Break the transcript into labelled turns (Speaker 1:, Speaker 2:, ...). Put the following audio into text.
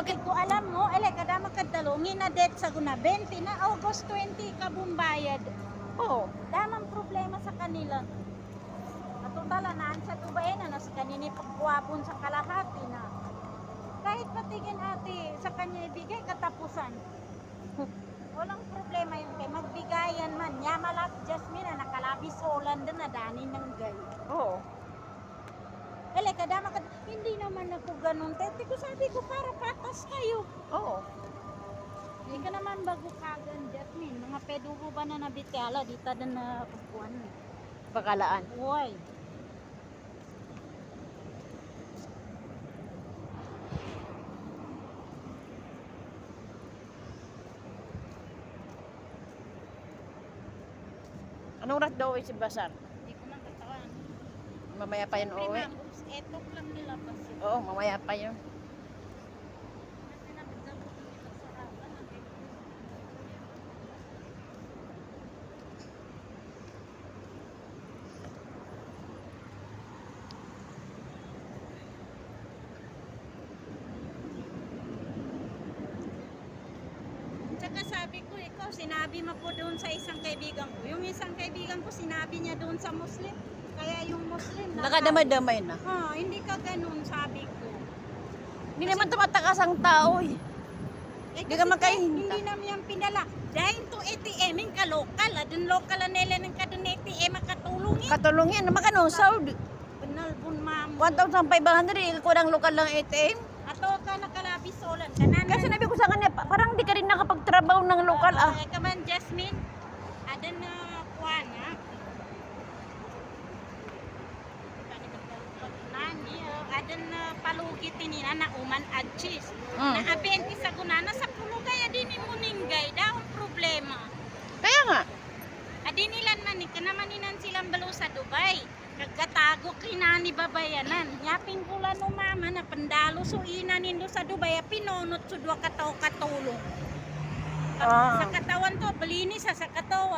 Speaker 1: Bakit ko alam mo, kada makadalungin na debt sa guna 20 na August 20 ka bumbayad.
Speaker 2: Oo.
Speaker 1: Damang problema sa kanila. At talanaan sa Dubai na sa kanini pagkuwapon sa kalahati na. Kahit patigin ate, sa kanya ibigay katapusan. Walang problema yun kay magbigayan man. Yamalak Jasmine na nakalabis Holland na dani ng gay.
Speaker 2: Oo.
Speaker 1: Kada hindi naman ako ganun. Tete ko sabi ko para patas kayo.
Speaker 2: Oo.
Speaker 1: Hindi ka naman bago kagan Jasmine. Mga pedugo ba na nabitala dito din na kukuhan.
Speaker 2: Bakalaan.
Speaker 1: Uy.
Speaker 2: Anong oras daw si Basar?
Speaker 1: Hindi ko man katawan.
Speaker 2: Mamaya pa yun uuwi.
Speaker 1: Etok lang nila kasi.
Speaker 2: Oo, mamaya pa yun.
Speaker 1: Kasi nabigdalo nila sa harapan. Tsaka sabi ko, ikaw, sinabi mo po doon sa isang kaibigan ko. Yung isang kaibigan ko, sinabi niya doon sa Muslim. Kaya yung Muslim,
Speaker 2: Nakadamay-damay na.
Speaker 1: hindi ka ganun, sabi ko.
Speaker 2: Hindi naman tumatakas ang tao eh. Hindi ka makahinta.
Speaker 1: Hindi naman yung pinala. Dahil to ATM, yung ka-local. Dun local na nila ng kadun ATM, makatulungin.
Speaker 2: Katulungin, magkano? Saudi.
Speaker 1: Penalbon ma'am.
Speaker 2: 1,500, ikaw ng lokal ng ATM.
Speaker 1: Ato ka nakalabisolan. Kanan.
Speaker 2: Kasi sinabi ko sa kanya, parang di ka rin nakapagtrabaho ng lokal ah.
Speaker 1: Kaya ka man, Jasmine. Adan na kuwan, ha? Adan na palugit nila na uman at cheese. Na abenti sa gunana sa pulugay, adin mo ninggay. Dahong problema.
Speaker 2: Kaya nga.
Speaker 1: Adinilan man ni kanamaninan silang balo sa Dubai. Kagkatago kinani babayanan. Yapin pula no mama na pandalo so inanin do sa Dubai pinonot so dua kataw katulong. Sa katawan to balinis sa katawan.